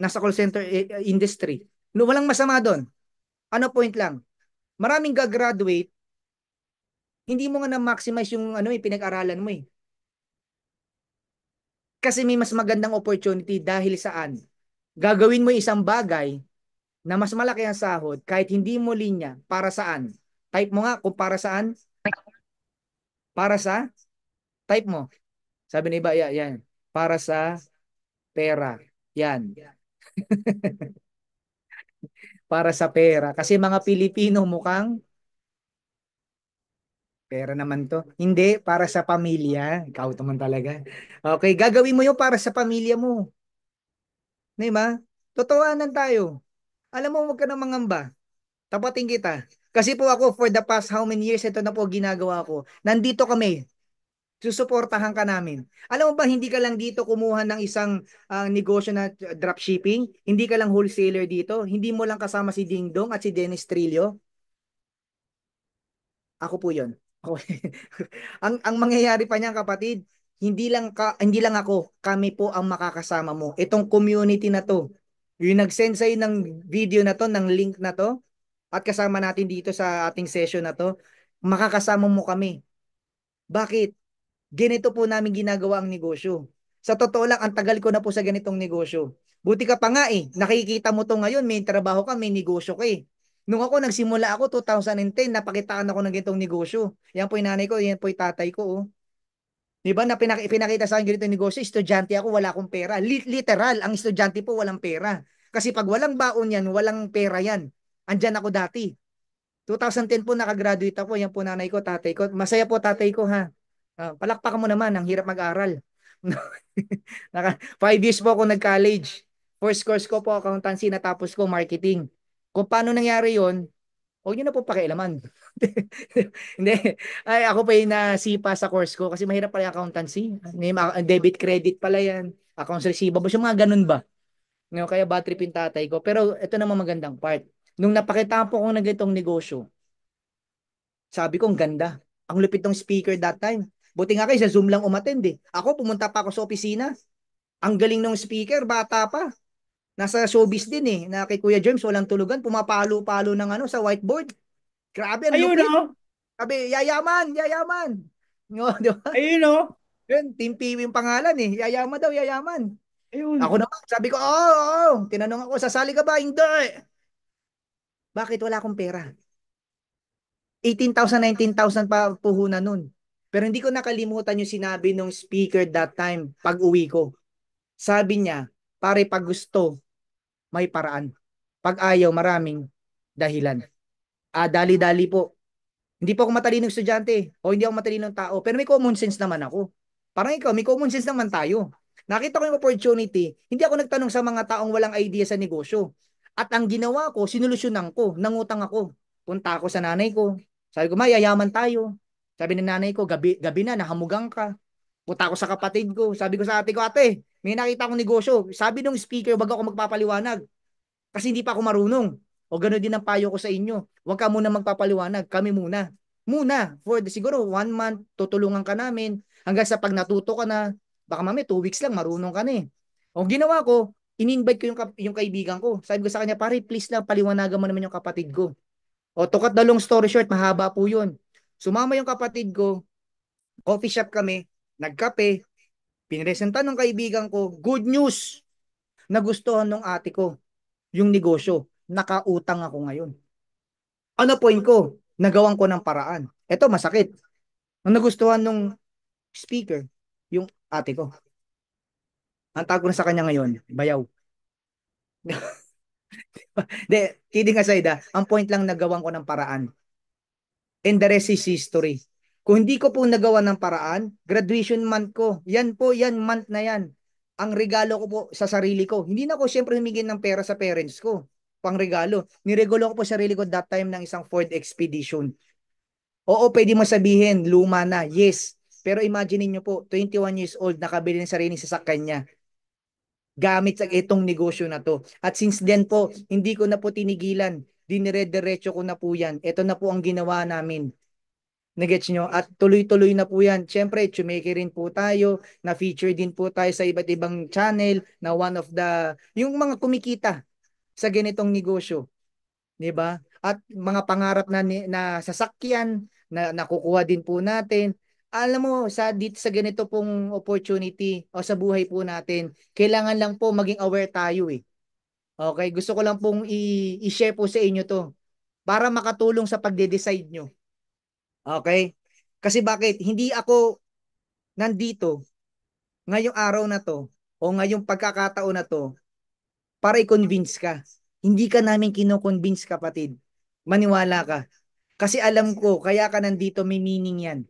nasa call center industry. No, walang masama doon. Ano point lang? Maraming gagraduate, hindi mo nga na-maximize yung ano, pinag-aralan mo eh. Kasi may mas magandang opportunity dahil saan? Gagawin mo isang bagay na mas malaki ang sahod kahit hindi mo linya. Para saan? Type mo nga kung para saan. Para sa? Type mo. Sabi ni iba, yan. Para sa pera. Yan. Para sa pera. Kasi mga Pilipino mukhang pera naman to. Hindi, para sa pamilya. Ikaw naman talaga. Okay, gagawin mo yung para sa pamilya mo. Di ba? Totohanan tayo. Alam mo, huwag ka na mangamba. Tapatin kita. Kasi po ako, for the past how many years, ito na po ginagawa ko. Nandito kami. Susuportahan ka namin. Alam mo ba, hindi ka lang dito kumuha ng isang negosyo na dropshipping? Hindi ka lang wholesaler dito? Hindi mo lang kasama si Ding Dong at si Dennis Trillo? Ako po 'yon. Ako. Ang mangyayari pa niyan kapatid, hindi lang ako, kami po ang makakasama mo. Itong community na to, yung nag-send sa'yo ng video na to, ng link na to, at kasama natin dito sa ating session na to, makakasama mo kami. Bakit? Ganito po namin ginagawa ang negosyo. Sa totoo lang, ang tagal ko na po sa ganitong negosyo. Buti ka pa nga eh, nakikita mo to ngayon, may trabaho ka, may negosyo ka eh. Nung ako, nagsimula ako 2010, napakitaan ako ng ganitong negosyo. Yan po yung nanay ko, yan po yung tatay ko. Oh. Di ba, na pinakita sa akin ganitong negosyo, estudyante ako, wala akong pera. Literal, ang estudyante po walang pera. Kasi pag walang baon yan, walang pera yan. Andyan ako dati. 2010 po nakagraduate ako. Yan po nanay ko, tatay ko. Masaya po tatay ko ha. Palakpakan mo naman, ang hirap mag-aral. 5 years po ako nag-college. First course ko po accountancy, natapos ko marketing. Kung paano nangyari yon, huwag nyo na po pakialaman. Hindi. Ay, ako pa yung nasipa sa course ko kasi mahirap pala yung accountancy. Debit credit pala yan. Accounts receivable. Yung mga ganun ba? No, kaya bad trip yung tatay ko. Pero ito naman magandang part. Nung napakita po ko ng itong negosyo, sabi ko, ang ganda. Ang lupit ng speaker that time. Buti nga kayo, sa Zoom lang umattend eh. Ako, pumunta pa ako sa opisina. Ang galing ng speaker, bata pa. Nasa showbiz din eh, na kay Kuya James, walang tulugan, pumapalo-palo ng ano sa whiteboard. Grabe, ang Ayun lupit. oh. Sabi, yayaman, yayaman. No, di ba? Ayun oh. Yun, Team Piwi yung pangalan eh. Yayaman daw, yayaman. Ako Ayun. naman, sabi ko, oo, oo. Tinanong ako, sasali ka ba? Hindi. Bakit wala akong pera? 18,000, 19,000 pa puhunan nun. Pero hindi ko nakalimutan yung sinabi nung speaker that time pag uwi ko. Sabi niya, pare pag gusto, may paraan. Pag ayaw, maraming dahilan. Dali-dali po. Hindi po ako matalinong estudyante o hindi ako matalinong tao, pero may common sense naman ako. Parang ikaw, may common sense naman tayo. Nakita ko yung opportunity, hindi ako nagtanong sa mga taong walang idea sa negosyo. At ang ginawa ko, sinolusyonan ko, nangutang ako. Punta ako sa nanay ko. Sabi ko, mayayaman tayo. Sabi ni nanay ko, gabi na, nahamugang ka. Punta ako sa kapatid ko. Sabi ko sa ate ko, ate, may nakita akong negosyo. Sabi nung speaker, wag ako magpapaliwanag. Kasi hindi pa ako marunong. O gano'n din ang payo ko sa inyo. Huwag ka muna magpapaliwanag. Kami muna. Muna. Siguro 1 month, tutulungan ka namin. Hanggang sa pag natuto ka na, baka mami 2 weeks lang, marunong ka na eh. O ginawa ko, in-invite ko yung kaibigan ko. Sabi ko sa kanya, pare, please lang, paliwanagan mo naman yung kapatid ko. O tukat na long story short, mahaba po yun. Sumama yung kapatid ko, coffee shop kami, nagkape, pinresenta ng kaibigan ko, good news, nagustuhan ng ate ko yung negosyo. Nakautang ako ngayon. Ano point ko? Nagawan ko ng paraan. Ito, masakit. Ang nagustuhan nung speaker, yung ate ko. Ang tawag ko na sa kanya ngayon, bayaw. De, kidding aside ang point lang nagawan ko ng paraan. And the rest is history. Kung hindi ko po nagawa ng paraan, graduation month ko, yan po, yan month na yan. Ang regalo ko po sa sarili ko. Hindi na ako siyempre humingin ng pera sa parents ko. Pang regalo. Niregalo ko po sarili ko that time ng isang Ford Expedition. Oo, pwede mo sabihin, luma na. Yes. Pero imagine niyo po, 21 years old, nakabili ng sariling sasakyan niya gamit sa itong negosyo na to. At since then po, hindi ko na po tinigilan. Dinire-diretso ko na po yan. Ito na po ang ginawa namin Nagets nyo? At tuloy-tuloy na po yan. Siyempre, tsumeke rin po tayo, na-feature din po tayo sa iba't ibang channel na one of the, yung mga kumikita sa ganitong negosyo. 'Di ba? At mga pangarap na sasakyan na nakukuha din po natin. Alam mo, sa dito sa ganito pong opportunity o sa buhay po natin, kailangan lang po maging aware tayo eh. Okay, gusto ko lang pong i-share po sa inyo 'to para makatulong sa pagde-decide nyo. Okay? Kasi bakit? Hindi ako nandito ngayong araw na 'to o ngayong pagkakataon na 'to para i-convince ka. Hindi ka namin kino-convince, kapatid. Maniwala ka. Kasi alam ko, kaya ka nandito, may meaning yan.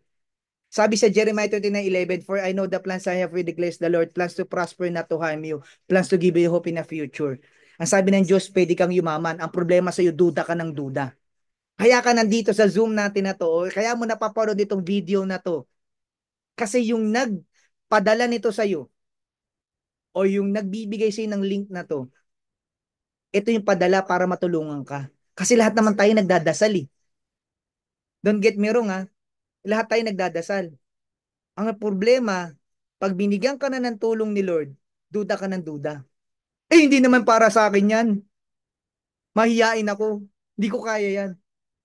Sabi sa Jeremiah 29:11, "For I know the plans I have, declares the Lord, plans to prosper, not to harm you, plans to give you hope in a future." Ang sabi ng Diyos, pwede kang yumaman. Ang problema sa iyo, duda ka ng duda. Kaya ka nandito sa Zoom natin na to, o kaya mo napapanood itong video na to. Kasi yung nagpadala nito sa iyo, o yung nagbibigay sa ng link na to, ito yung padala para matulungan ka. Kasi lahat naman tayo nagdadasal eh. Don't get me wrong ha. Lahat tayo nagdadasal. Ang problema, pag binigyan ka na ng tulong ni Lord, duda ka ng duda. Eh, hindi naman para sa akin yan. Mahiyain ako. Hindi ko kaya yan.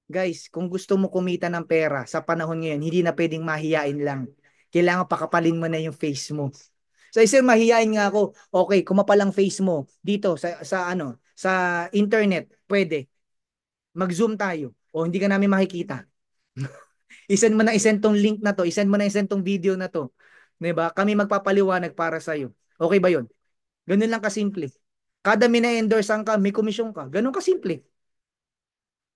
Guys, kung gusto mo kumita ng pera sa panahon ngayon, hindi na pwedeng mahiyain lang. Kailangan pakapalin mo na yung face mo. So, sir, mahiyain nga ako. Okay, kumapal ang face mo dito sa internet, pwede. Mag-zoom tayo. O hindi ka namin makikita. I-send mo na isend tong link na to, i-send mo na isend tong video na to. 'Di ba? Kami magpapaliwanag para sa iyo. Okay ba 'yon? Ganun lang kasimple. Kada mina-endorsean ka, may komisyon ka. Ganun kasimple.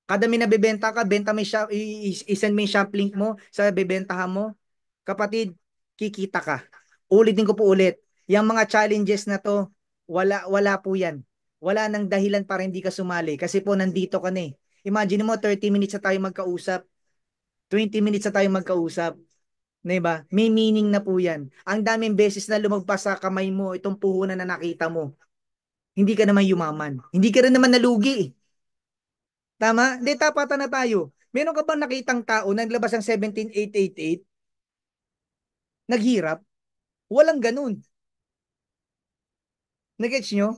Kada minabebenta ka, benta mo siya, i-send mo yung shop link mo sa bebentahan mo. Kapatid, kikita ka. Ulitin ko po ulit. Yung mga challenges na to, wala po yan. Wala nang dahilan para hindi ka sumali. Kasi po nandito ka na eh. Imagine mo, 30 minutes na tayo magkausap. 20 minutes na tayo magkausap. 'Di ba? May meaning na po 'yan. Ang daming beses na lumagpas sa kamay mo itong puhunan na nakita mo. Hindi ka naman yumaman. Hindi ka rin naman nalugi eh. Tama? Hindi, tapatan na tayo. Meron ka bang nakitang tao na naglabas ng 17,888? Naghirap? Walang ganun. Nagets nyo?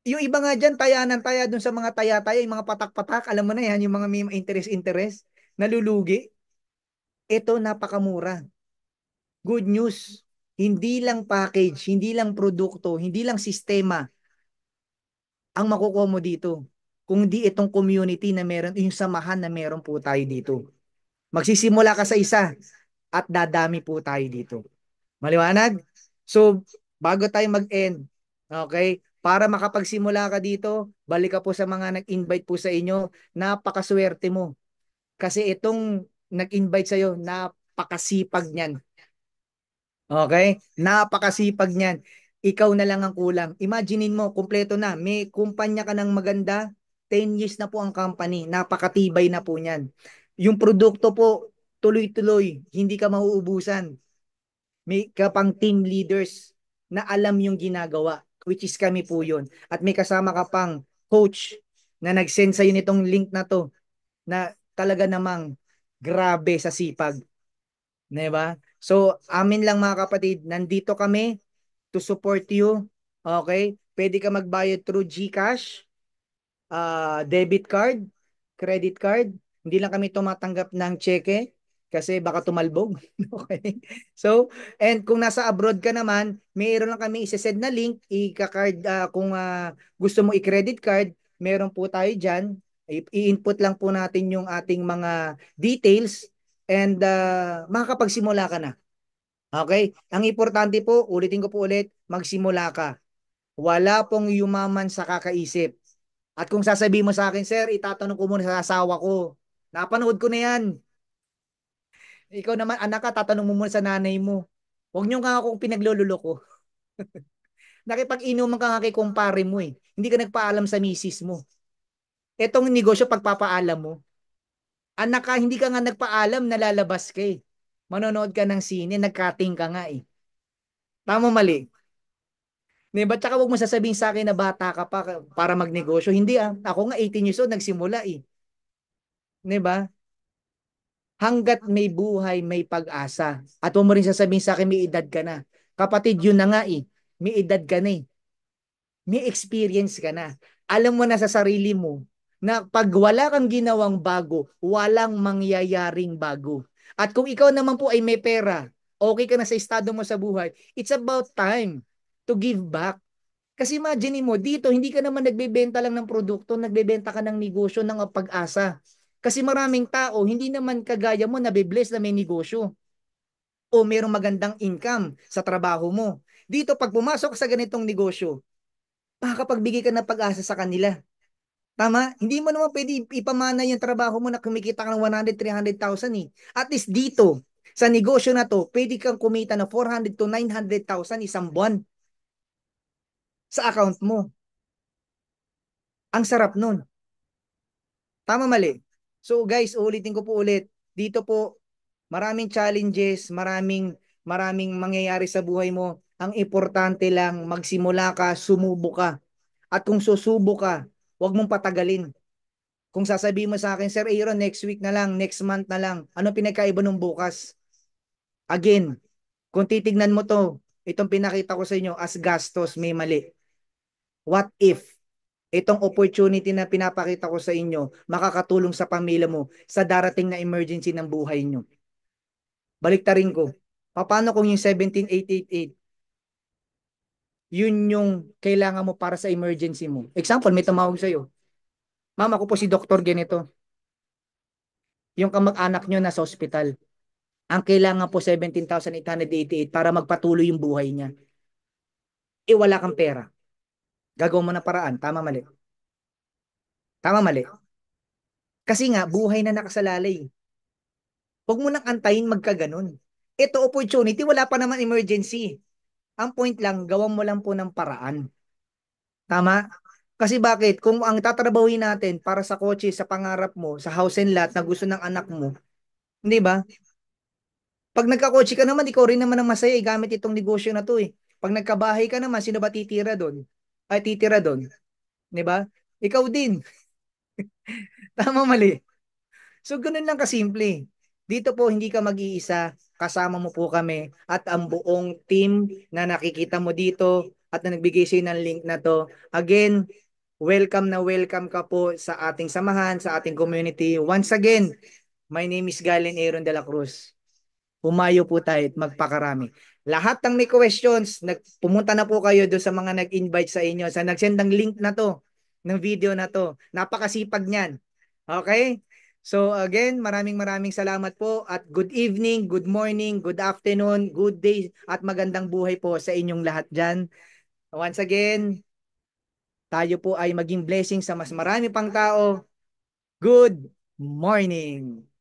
Yung iba nga dyan, taya dun sa mga taya-taya, yung mga patak-patak, alam mo na yan, yung mga may interest-interest, nalulugi. Ito, napakamura. Good news. Hindi lang package, hindi lang produkto, hindi lang sistema ang makukuha mo dito. Kung di itong community na meron, yung samahan na meron po tayo dito. Magsisimula ka sa isa at dadami po tayo dito. Maliwanag? So, bago tayo mag-end, okay? Para makapagsimula ka dito, balik ka po sa mga nag-invite po sa inyo. Napakaswerte mo. Kasi itong nag-invite sa'yo, napakasipag niyan. Okay? Napakasipag niyan. Ikaw na lang ang kulang. Imaginein mo, kumpleto na. May kumpanya ka ng maganda. 10 years na po ang company. Napakatibay na po niyan. Yung produkto po, tuloy-tuloy. Hindi ka mauubusan. May kapang team leaders na alam yung ginagawa. Which is kami po yun. At may kasama ka pang coach na nag-send sa'yo nitong link na to na talaga namang grabe sa sipag. 'Di ba? So, amin lang mga kapatid, nandito kami to support you. Okay? Pwede ka magbayad through GCash, debit card, credit card. Hindi lang kami tumatanggap ng cheque kasi baka tumalbog. Okay? So, and kung nasa abroad ka naman, mayroon lang kami isesend na link, i-card kung gusto mo i-credit card, meron po tayo diyan. I-input lang po natin yung ating mga details and makakapagsimula ka na. Okay? Ang importante po, ulitin ko po ulit, magsimula ka. Wala pong yumaman sa kakaisip. At kung sasabihin mo sa akin, sir, itatanong ko muna sa asawa ko. Napanood ko na yan. Ikaw naman, anak ka, tatanong mo muna sa nanay mo. Huwag niyo nga akong pinaglululoko. Nakipag-inuman ka nga kay kumpare mo eh. Hindi ka nagpaalam sa misis mo. Etong negosyo, pagpapaalam mo. Anak ka, hindi ka nga nagpaalam, nalalabas ka eh. Manonood ka ng sine, nagkating ka nga eh. Tama mali. Diba? Tsaka huwag mo sasabihin sa akin na bata ka pa para magnegosyo. Hindi ah. Ako nga 18 years old, nagsimula eh. Diba? Hanggat may buhay, may pag-asa. At huwag mo rin sasabihin sa akin, may edad ka na. Kapatid, yun na nga eh. May edad ka na eh. May experience ka na. Alam mo na sa sarili mo na pag wala kang ginawang bago, walang mangyayaring bago. At kung ikaw naman po ay may pera, okay ka na sa estado mo sa buhay, it's about time to give back. Kasi imagine mo, dito hindi ka naman nagbebenta lang ng produkto, nagbebenta ka ng negosyo ng pag-asa. Kasi maraming tao, hindi naman kagaya mo nabibless na may negosyo o mayroong magandang income sa trabaho mo. Dito, pag pumasok sa ganitong negosyo, makakapagbigay ka ng pag-asa sa kanila. Tama? Hindi mo naman pwede ipamana yung trabaho mo na kumikita ka ng 100, 300,000 eh. At least dito, sa negosyo na to, pwede kang kumita ng 400 to 900,000 isang buwan sa account mo. Ang sarap nun. Tama mali. So guys, ulitin ko po ulit. Dito po, maraming challenges, maraming mangyayari sa buhay mo. Ang importante lang, magsimula ka, sumubo ka. At kung susubo ka, huwag mong patagalin. Kung sasabihin mo sa akin, Sir Aaron, next week na lang, next month na lang, ano pinagkaiba nung bukas? Again, kung titignan mo to, itong pinakita ko sa inyo as gastos, may mali. What if itong opportunity na pinapakita ko sa inyo makakatulong sa pamilya mo sa darating na emergency ng buhay nyo? Baliktarin ko. Paano kung yung 17888, yun yung kailangan mo para sa emergency mo? Example, may tumawag sa'yo. Mama ko po si Dr. Ganito. Yung kamag-anak nyo nasa hospital. Ang kailangan po 17,888 para magpatuloy yung buhay niya. Eh wala kang pera. Gagawin mo na paraan. Tama mali. Tama mali. Kasi nga, buhay na nakasalalay. Huwag mo nang antayin magkaganon. Ito opportunity, wala pa naman emergency. Ang point lang, gawan mo lang po ng paraan. Tama? Kasi bakit? Kung ang tatrabahuin natin para sa kotse, sa pangarap mo, sa house and lot na gusto ng anak mo, hindi ba? Pag nagkakotse ka naman, ikaw rin naman ang masaya gamit itong negosyo na to eh. Pag nagkabahay ka naman, sino ba titira doon? Ay, titira doon. Di ba? Ikaw din. Tama mali. So, ganun lang kasimple. Dito po, hindi ka mag-iisa. Kasama mo po kami at ang buong team na nakikita mo dito at na nagbigay sa'yo ng link na to. Again, welcome na welcome ka po sa ating samahan, sa ating community. Once again, my name is Galen Aaron de la Cruz. Humayo po tayo at magpakarami. Lahat ng may questions, pumunta na po kayo doon sa mga nag-invite sa inyo, sa nag-send ng link na to, ng video na to. Napakasipag niyan. Okay? So again, maraming salamat po at good evening, good morning, good afternoon, good day at magandang buhay po sa inyong lahat dyan. Once again, tayo po ay maging blessing sa mas marami pang tao. Good morning!